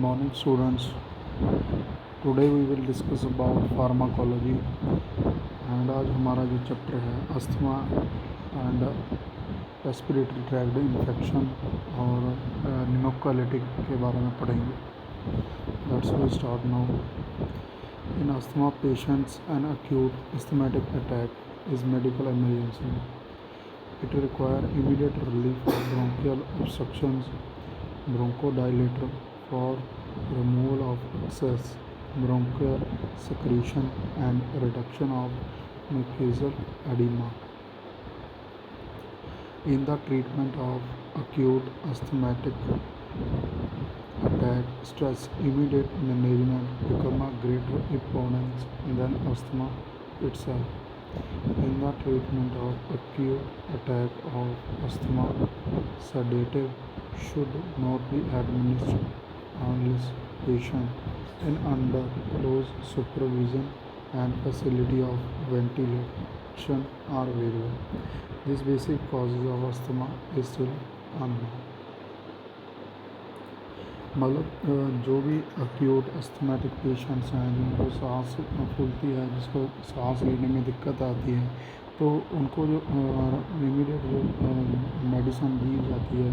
Morning students. Today we will discuss about pharmacology and आज हमारा जो चैप्टर है asthma and respiratory tract infection और निमोक्वालिटिक के बारे में पढ़ेंगे. Let's we start now. In asthma patients, an acute asthmatic attack is medical emergency. It requires immediate relief of bronchial obstructions, bronchodilator for removal of excess bronchial secretion and reduction of mucosal edema. In the treatment of acute asthmatic attack, stress immediate management become a greater importance than asthma itself. In the treatment of acute attack of asthma, sedative should not be administered unless patient in under close supervision and facility of ventilation are available. This basic causes of asthma is still unknown. मतलब जो भी acute asthmatic patients हैं जिनको सांस फूलती है, जिसको सांस लेने में दिक्कत आती है, तो उनको जो इमीडिएट जो मेडिसिन दी जाती है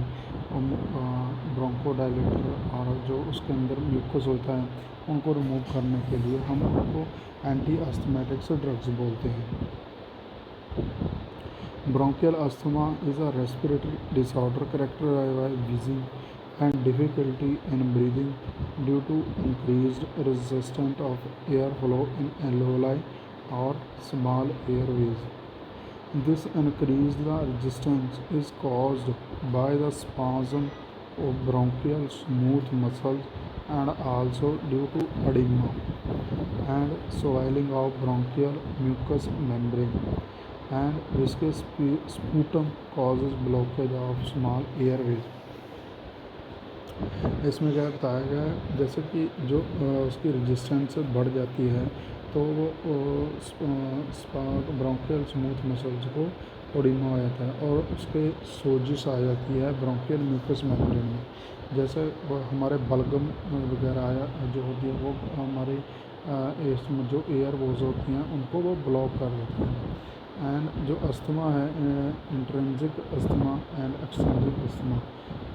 ब्रोंकोडायलेटर और जो उसके अंदर म्यूकस होता है उनको रिमूव करने के लिए हम उनको एंटी अस्थमैटिक्स ड्रग्स बोलते हैं. Bronchial asthma is a respiratory disorder characterized by wheezing and difficulty in breathing due to increased resistance of airflow in alveoli or small airways. This increased resistance is caused by the spasm of bronchial smooth muscles and also due to edema and swelling of bronchial mucous membrane, and viscous sputum causes blockage of small airways. इसमें क्या बताया गया है, जैसे कि जो उसकी resistance बढ़ जाती है तो वो ब्रोंकियल स्मूथ मसल्स को ओडिमा आ जाता है और उसके सोजिश आ जाती है ब्रोंकियल म्यूकस मेम्ब्रेन में. जैसे हमारे बलगम वगैरह जो होती है वो हमारे इसमें जो एयर वोज होती हैं उनको वो ब्लॉक कर देती हैं. एंड जो अस्थमा है intrinsic asthma and extrinsic asthma,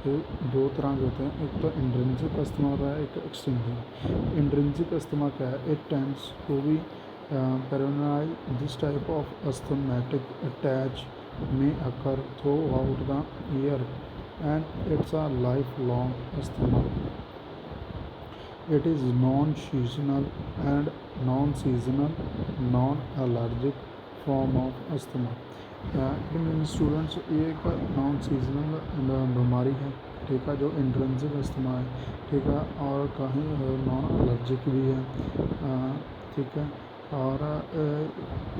ये दो तरह के होते हैं. एक तो इंट्रिंसिक अस्थमा होता है, एक एक्सट्रिंसिक. इंट्रिंसिक अस्थमा क्या है? It tends to be paranoid. This type of asthmatic attack may occur throughout the year and it's a lifelong asthma. It is non-seasonal and non-seasonal non-allergic form of asthma. Students ये एक non seasonal बीमारी है, ठीक है, जो intrinsic asthma है, ठीक है, और कहीं नॉन एलर्जिक भी है, ठीक है, और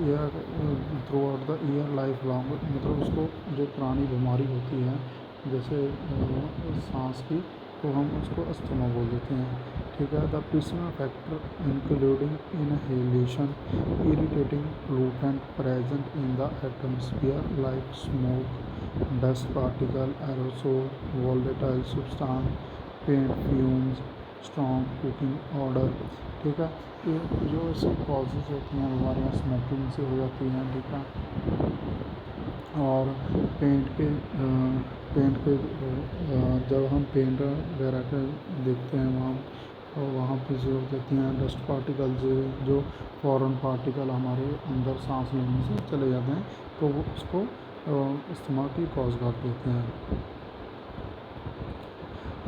year through out the year life long, मतलब उसको जो पुरानी बीमारी होती है जैसे सांस की, तो हम उसको अस्थमा बोल देते हैं, ठीक है. The personal factor including inhalation, irritating pollutant present in the atmosphere like smoke, dust particle, aerosol, volatile substance, paint fumes, strong cooking order, ठीक है. ये जो ऐसी कॉजेज़ होती हैं बीमारियाँ स्मोकिंग से हो जाती हैं, ठीक है, और पेंट के जब हम पेंट वगैरह के देखते हैं वहाँ, तो वहाँ पे जो होती हैं डस्ट पार्टिकल्स, जो फॉरेन पार्टिकल हमारे अंदर सांस लेने से चले जाते हैं, तो वो उसको अस्थमा की कॉज कर देते हैं.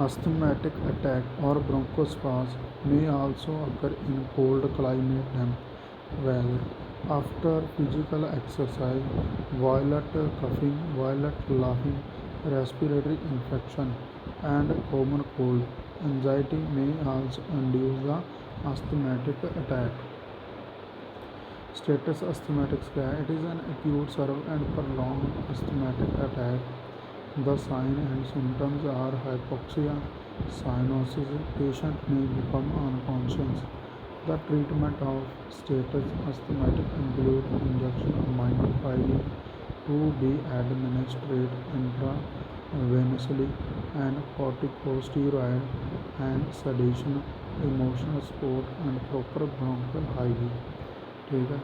Asthmatic attack or bronchospasm may also occur in cold climate temp weather after physical exercise, violent coughing, violent laughing, respiratory infection, and common cold. Anxiety may also induce the asthmatic attack. Status asthmatics क्या है? It is an acute, severe and prolonged asthmatic attack. The signs and symptoms are hypoxia, cyanosis, patient may become unconscious. The treatment of status asthmatic include injection of minor to be administered venously, and corticosteroid and sedation, emotional support and proper bronchial hygiene. ठीक है।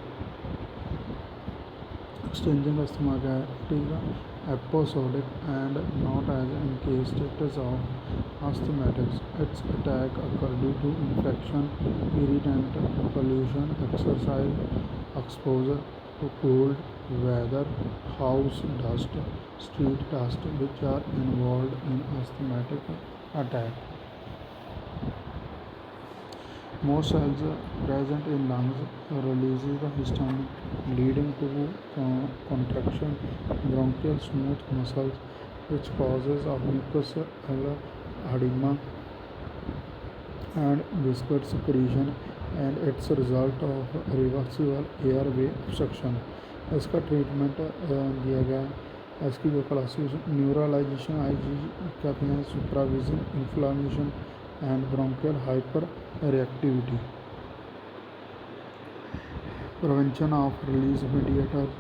Exchanging asthma क्या है? ठीक है। Episodic and not as in case status of asthmatics. Its attack occur due to infection, irritant, pollution, exercise, exposure to cold weather, house dust, street dust, which are involved in asthmatic attack. Most cells present in lungs releases the histamine, leading to contraction bronchial smooth muscles, which causes of mucus edema and viscous secretion, and its result of reversible airway obstruction. इसका treatment दिया गया है। इसकी जो classification न्यूरलाइजेशन आई कहते हैं, supervision, inflammation and bronchial hyper reactivity, prevention of release mediators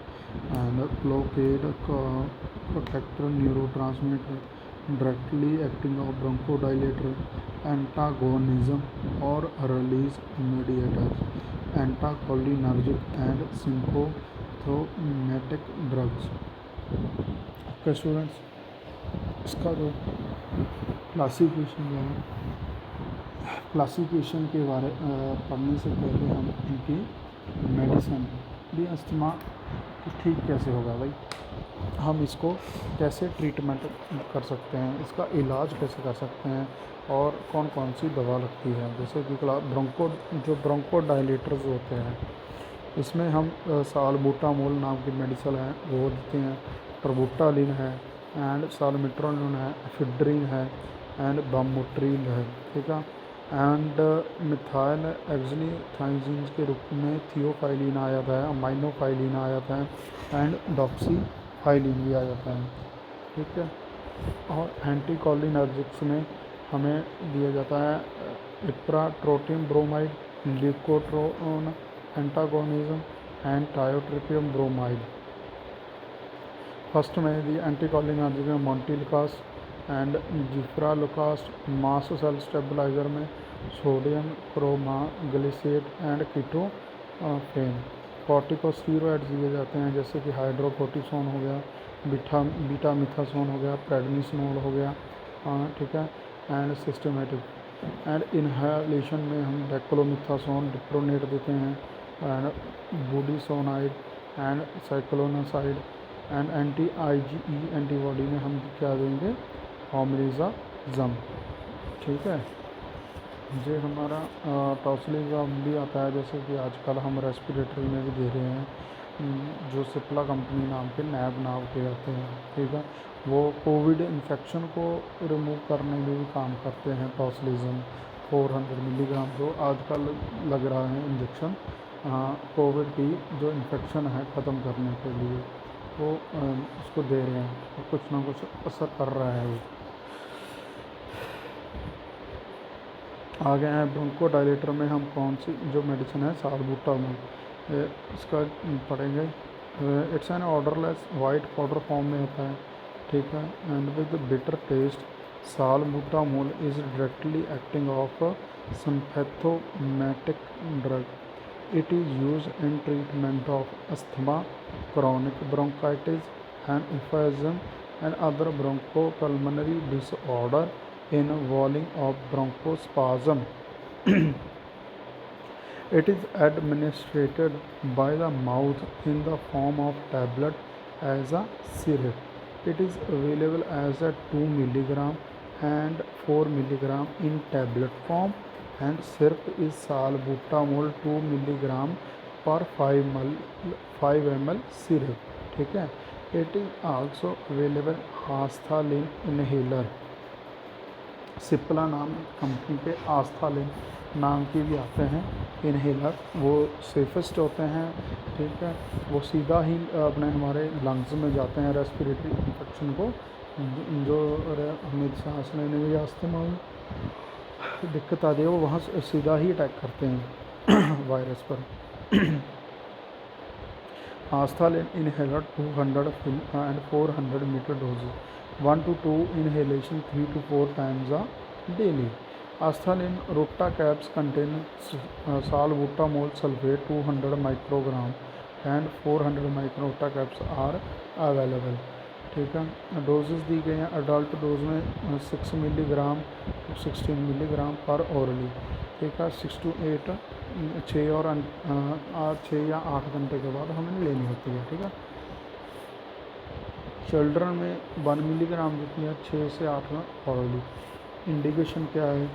and blockade protector neurotransmitter, directly acting of bronchodilator, antagonism or release mediators, anticholinergic and symptomatic drugs. Okay students, इसका जो क्लासिफिकेशन है, क्लासिफिकेशन के बारे पढ़ने से पहले हम इनकी मेडिसिन भी अस्थमा ठीक कैसे होगा भाई, हम इसको कैसे ट्रीटमेंट कर सकते हैं, इसका इलाज कैसे कर सकते हैं और कौन कौन सी दवा लगती है। जैसे कि ब्रोंकोडाइलेटर्स होते हैं, इसमें हम सालबुटामोल नाम की मेडिसिन है वो देते हैं, ट्रबुटालिन है एंड सालमेट्रोलिन है, एफिड्रिन है एंड बामोट्रिल है। ठीक है। एंड मिथाइल एक्सलीथाइजिन के रूप में थियोफाइलिन आ जाता है, अमाइनोफाइलिन आ जाता है एंड डॉक्सीफाइलिन भी आ जाता है। ठीक है। और एंटीकोलिनर्जिक्स में हमें दिया जाता है ipratropium bromide, leukotriene antagonism and tiotropium bromide. First में दी एंटीकोलिनर्जिक में montelukast and zafirlukast, mast cell stabiliser में sodium cromoglycate and ketotifen. Corticosteroids दिए जाते हैं जैसे कि हाइड्रोकोर्टिसोन हो गया, बीटा मिथासोन हो गया, प्रेडनिसोन हो गया। ठीक है। एंड सिस्टमेटिक एंड इनहेलेशन में हम डेक्लोमिथासोन डिप्रोनेट देते हैं एंड बुडिसोनाइड एंड साइक्लोनासाइड एंड एंटी-IgE एंटीबॉडी में हम क्या देंगे, होमलिजाजम। ठीक है। ये हमारा टॉसिलिज़म भी आता है, जैसे कि आजकल हम रेस्पिरेटरी में भी दे रहे हैं, जो सिप्ला कंपनी नाम के नैब नाम के आते हैं। ठीक है। वो कोविड इन्फेक्शन को रिमूव करने में भी काम करते हैं। टॉसिलिज़म 400 मिलीग्राम जो आजकल लग रहा है इंजेक्शन कोविड की जो इन्फेक्शन है ख़त्म करने के लिए, वो उसको दे रहे हैं और कुछ ना कुछ असर कर रहा है वो। आगे हैं ब्रोंकोडाइलेटर में हम कौन सी जो मेडिसिन है, सालबुटामोल, इसका पढ़ेंगे। It's an odourless white powder form में होता है। ठीक है। And with bitter taste, salbutamol is directly acting of sympathomimetic drug. It is use in treatment of asthma, chronic bronchitis and emphysema and other bronchopulmonary disorder involving of bronchospasm. It is administered by the mouth in the form of tablet as a syrup. It is available as a 2 milligram and 4 milligram in tablet form, and syrup is salbutamol 2 milligram per 5 ml syrup. ठीक है। It is also available Asthalin inhaler, Cipla नाम company के आस्थालिन नाम के भी आते हैं inhaler, वो सेफेस्ट होते हैं। ठीक है। वो सीधा ही अपने हमारे लंग्स में जाते हैं, रेस्पिरेटरी इन्फेक्शन को जो हमें सांस लेने में अस्थमा में दिक्कत आती है वो वहाँ सीधा ही अटैक करते हैं वायरस पर। Asthalin inhaler 200 and 400 meter doses. 1 to 2 inhalation 3 to 4 times a daily. Asthalin Rutta caps contains salbutamol sulfate 200 microgram and 400 micro caps are available. ठीक है, डोजेज दी गई हैं। अडल्ट डोज में 6 मिलीग्राम 16 मिलीग्राम पर ओरली। ठीक है, 6 to 8 6 या 8 घंटे के बाद हमें लेनी होती है। ठीक है, चिल्ड्रन में 1 मिलीग्राम जितनी है 6 से 8 में ओरली। इंडिकेशन क्या है?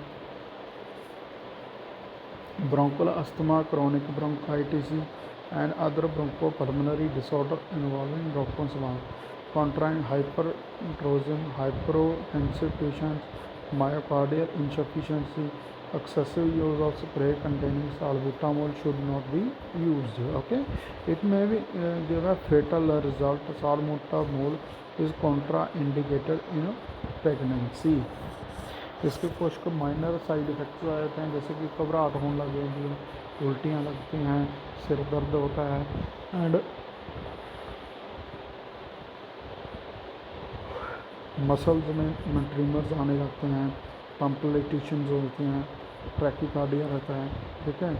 Bronchial asthma, chronic bronchitis and other bronchopulmonary disorder involving bronchospasm, contracting hypertension, hypertensive patients, myocardial insufficiency, excessive use of spray containing salbutamol should not be used. Okay, it may be give a fatal result. Salbutamol is contraindicated in pregnancy. इसके कुछ minor side effects आ जाते हैं, जैसे कि घबराहट होने लग जाती है, उल्टियाँ लगती हैं, सिर दर्द होता है एंड मसल्स में ट्रिमर्स आने लगते हैं, पम्पलेटिशंस होती हैं, ट्रैकिकार्डिया रहता है। ठीक है,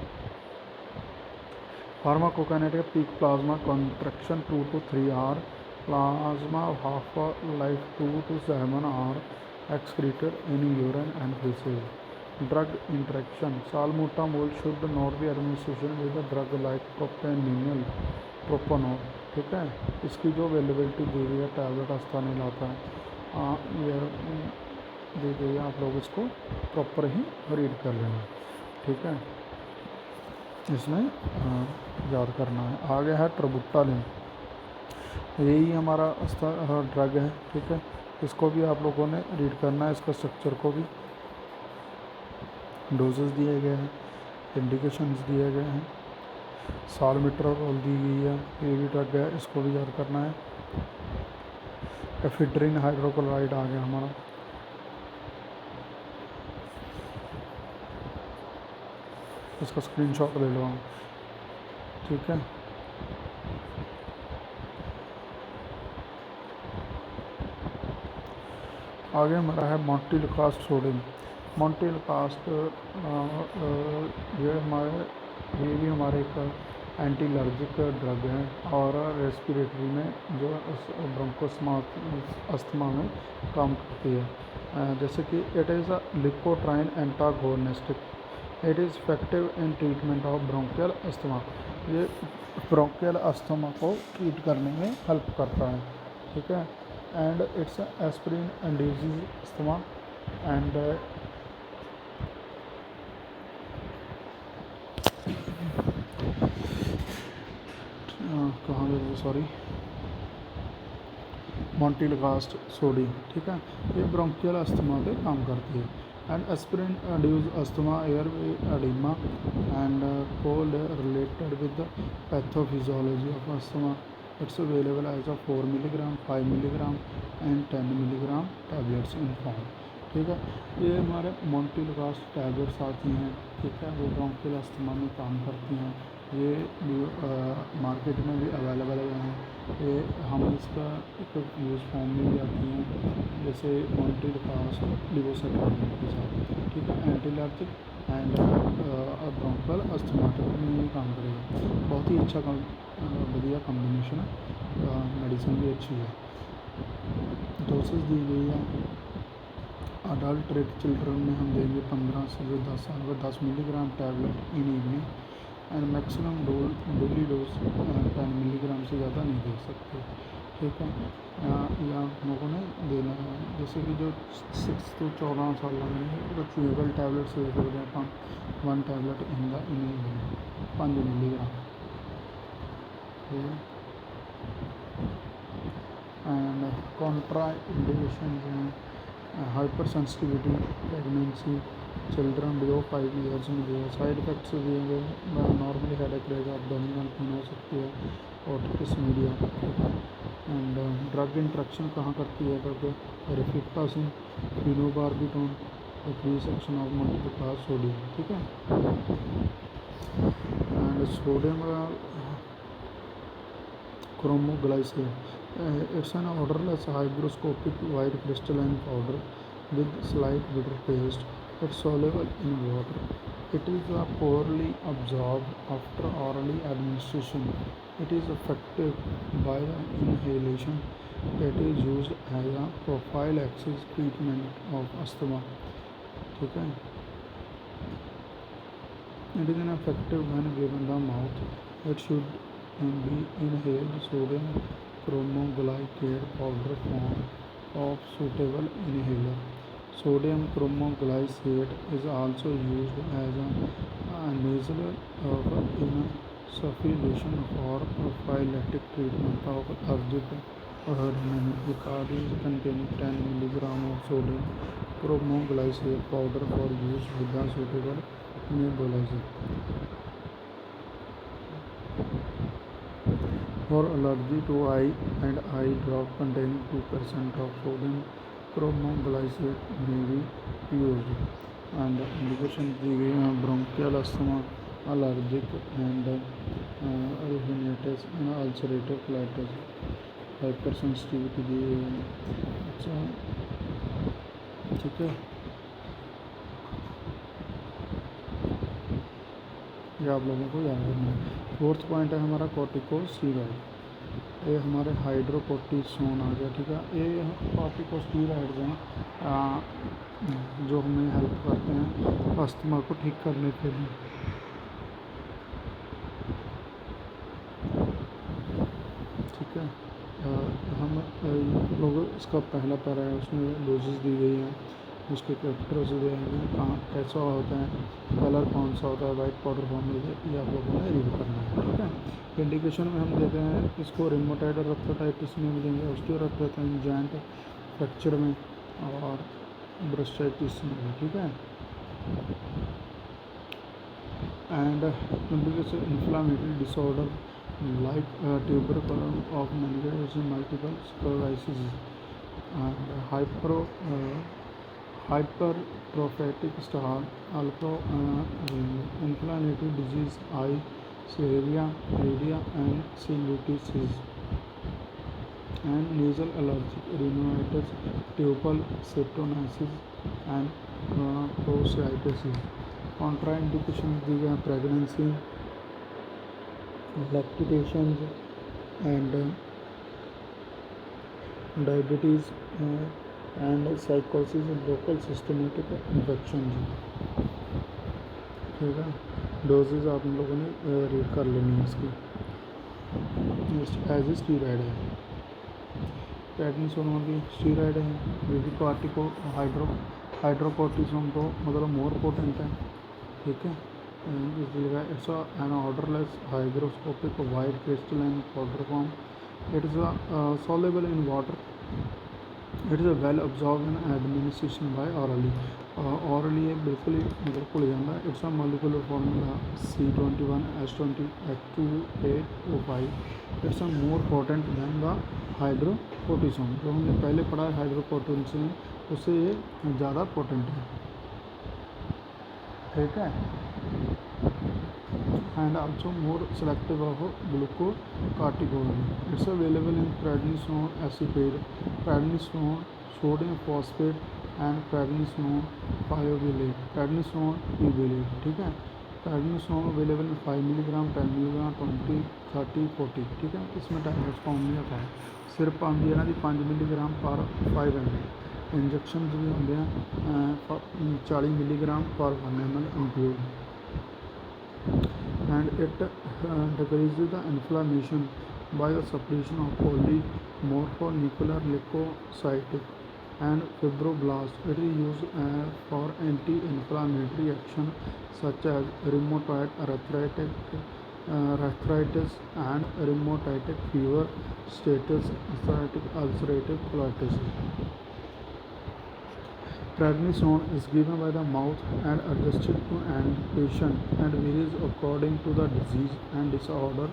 pharmacokinetic peak plasma contraction 2 to 3 hour, plasma half life 2 to 7 hour, excreted in urine and feces। Drug interaction, salbutamol should not be administration with a drug like propanil propranolol. ठीक है, इसकी जो अवेलेबिलिटी दी गई है टैबलेट आस्थानी लाता है, ये दी गई है, आप लोग इसको प्रॉपर ही रीड कर लेना। ठीक है, इसमें याद करना है। आगे है ट्रबुटालिन, यही हमारा ड्रग है। ठीक है, इसको भी आप लोगों ने रीड करना है, इसका स्ट्रक्चर को भी, डोजेस दिए गए हैं, इंडिकेशंस दिए गए हैं, साल्मिट्रोल दी गई है, ये भी ड्रग है, इसको भी याद करना है। एफिड्रिन हाइड्रोक्लोराइड आ गया हमारा, इसका स्क्रीनशॉट ले लो हम। ठीक है, आगे हमारा है मोंटिलकास्ट सोडियम। मोंटिलकास्ट ये भी हमारे एक एंटी एलर्जिक ड्रग है और रेस्पिरेटरी में जो ब्रोंकोस्मा अस्थमा में काम करती है। जैसे कि it is a leukotriene antagonistic, it is effective in treatment of bronchial asthma. ये ब्रोंकियल अस्थमा को ट्रीट करने में हेल्प करता है। ठीक है, and it's aspirin induces asthma and कहाँ गए, सॉरी, मोंटिलकास्ट सोडियम। ठीक है, ये ब्रोंकियल अस्थमा पे काम करती है। And aspirin induce asthma airway oedema and cold related with the pathophysiology of asthma. It's available as a 4 milligram 5 milligram and 10 milligram tablets in form. ठीक है, ये हमारे मोंटिलकास्ट टैबलेट्स आती हैं। ठीक है, वो ब्रोंकियल अस्थमा में काम करती हैं। ये मार्केट में भी अवेलेबल हैं। ये हम इसका एक यूज़ फॉर्म में भी आती हैं, जैसे मोंटिलकास्ट लिवोसेट्राजिन के साथ। ठीक है, एंटी एलर्जिक एंड ब्रोंकियल अस्थमाटिक में भी काम करेगा। बहुत ही अच्छा बढ़िया कॉम्बिनेशन है, मेडिसिन भी अच्छी है। डोसेज दी गई है अडल्ट रेड चिल्ड्रन में हम देंगे 15 से 10 साल में 10 milligram tablet in evening and maximum daily dose 10 milligram से ज़्यादा नहीं दे सकते। ठीक है, या हम लोगों ने देना है, जैसे कि जो 6 to 14 साल में तो च्यूएबल टैबलेट्स दे सकते हैं 1 tablet in the evening 5 milligram. ठीक है, एंड कॉन्ट्रा इंडिकेशन हैं hypersensitivity, pregnancy, children below 5 years में दिया। साइड इफेक्ट्स दिए गए नॉर्मली हेडेक रहेगा, एब्डोमिनल पेन हो सकती है, otitis media. And drug interaction कहाँ करती है? ड्रग रिफ्लेक्टासिन, phenobarbitone, increase action of montelukast sodium. ठीक है, and sodium cromoglycate, It's an odorless hygroscopic white crystalline powder with slight bitter taste. It's soluble in water. It is poorly absorbed after orally administration. It is effective by the inhalation. It is used as a prophylaxis treatment of asthma. ठीक है. It is ineffective when given the mouth. It should be inhaled. Sodium chromoglycate powder form of suitable inhaler. Sodium chromoglycate is also used as a nasal insufflation for prophylactic treatment of allergic rhinitis containing 10 mg of sodium chromoglycate powder for use with a suitable nebulizer. For allergy to eye and eye drop containing 2% of sodium chromoglycate may be used. And indication दी गई है bronchial asthma, allergic and rhinitis and ulcerative colitis. hypersensitivity दी गई है. अच्छा ठीक है, ये आप लोगों को याद रखना है. फोर्थ पॉइंट है हमारा कॉर्टिकोस्टेरॉइड. ये हमारे हाइड्रोकोर्टिसोन आ गया. ठीक है, ये कॉर्टिकोस्टेरॉइड्स हैं जो हमें हेल्प करते हैं अस्थमा को ठीक करने के लिए. ठीक है, हम लोग इसका पहला पैरा है, उसमें डोजेस दी गई हैं, उसके कैरेक्टर्स दिए हैं, कहाँ कैसा होता है, कलर कौन सा होता है, वाइट पाउडर फॉर्म में, ये आप लोगों ने रीड करना है. ठीक है, इंडिकेशन में हम देते हैं इसको रिमोटाइड और रेक्टोटाइटिस में भी देंगे, ऑस्टियोआर्थराइटिस, जॉइंट फ्रैक्चर में और ब्रस्टाइटिस में भी. ठीक है, and indication inflammatory disorder like tuberculum of meningitis, multiple sclerosis, and hypertrophic star, also inflammatory disease, eye, Serratia, Iridia, and cellulitis, and nasal allergic rhinitis, tubal cystinosis, and proctitis. Contraindication दी गई है pregnancy, lactations, and diabetes, and psychosis, local systematic infections. ठीक है, doses आप लोगों ने read कर लेनी है इसकी. एज स्टीराइड है, प्रेडनिसोन भी स्टीराइड है, बेबी कॉर्टिको हाइड्रोकोर्टिसोन तो मतलब मोर पोटेंट है. ठीक है, it's an odorless hygroscopic white crystalline powder form. It is soluble in water. It is well absorbed in administration by orally. Orally ये बिल्कुल ही जाता है. It's a molecular formula C21H20H28O5. It's a more potent than the hydrocortisone. जो हमने पहले पढ़ा है hydrocortisone, उससे ये ज़्यादा पोटेंट है. ठीक है, and also more selective of glucocorticoid. It's available in prednisone acetate, prednisone sodium phosphate, and prednisone piovilate, prednisone pivilate. ठीक है, prednisone available in 5 mg, 10 mg, 20, 30, 40. ठीक है, इसमें टैबलेट्स फॉर्म नहीं होता है, सिर्फ आती है ना जी 5 mg पर 5 ml. इंजेक्शन भी होंगे 40 mg पर 1 ml इंप्यूर्ड. And it decreases the inflammation by the suppression of polymorphonuclear leukocytes and fibroblasts. It is used for anti-inflammatory action such as rheumatoid arthritis and rheumatic fever, status ulcerative colitis. Prednisone is given by the mouth and adjusted to an patient and varies according to the disease and disorder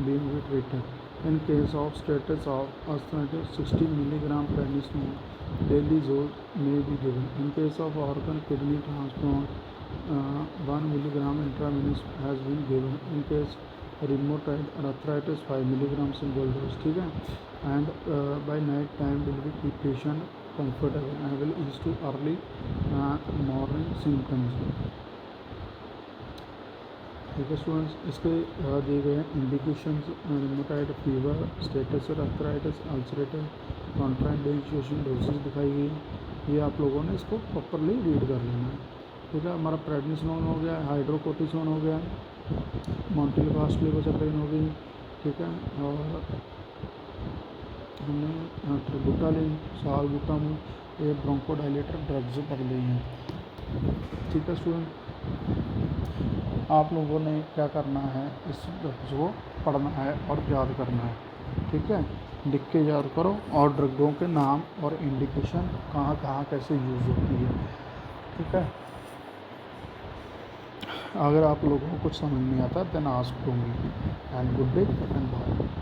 being treated. In case of status of arthritis, 60 mg prednisone daily dose may be given. In case of organ kidney transplant, 1 mg intravenous has been given. In case rheumatoid arthritis 5 milligram single dose, ठीक है। And by night time will be keep patient comfortable and will ease to early morning symptoms, ठीक है students. इसके दिए गए indications, rheumatoid fever, status arthritis, ulcerative contraindication, dosages दिखाई गई। ये आप लोगों ने इसको प्रॉपरली रीड कर लेना है, ठीक है। हमारा प्रेडनिसोन हो गया, हाइड्रोकोर्टिसोन हो गया, मोंटेलफास्ट लेवोसाइक्लिन हो गई, ठीक है। और हमने ट्रिबुटालिन, सालबुटामोल, ये ब्रोंकोडायलेटर ड्रग्स पढ़ ली हैं, ठीक है स्टूडेंट। आप लोगों ने क्या करना है, इस ड्रग्स को पढ़ना है और याद करना है, ठीक है। लिख के याद करो, और ड्रगों के नाम और इंडिकेशन कहाँ कहाँ कैसे यूज़ होती है, ठीक है। अगर आप लोगों को कुछ समझ नहीं आता then ask to me, and good day and bye.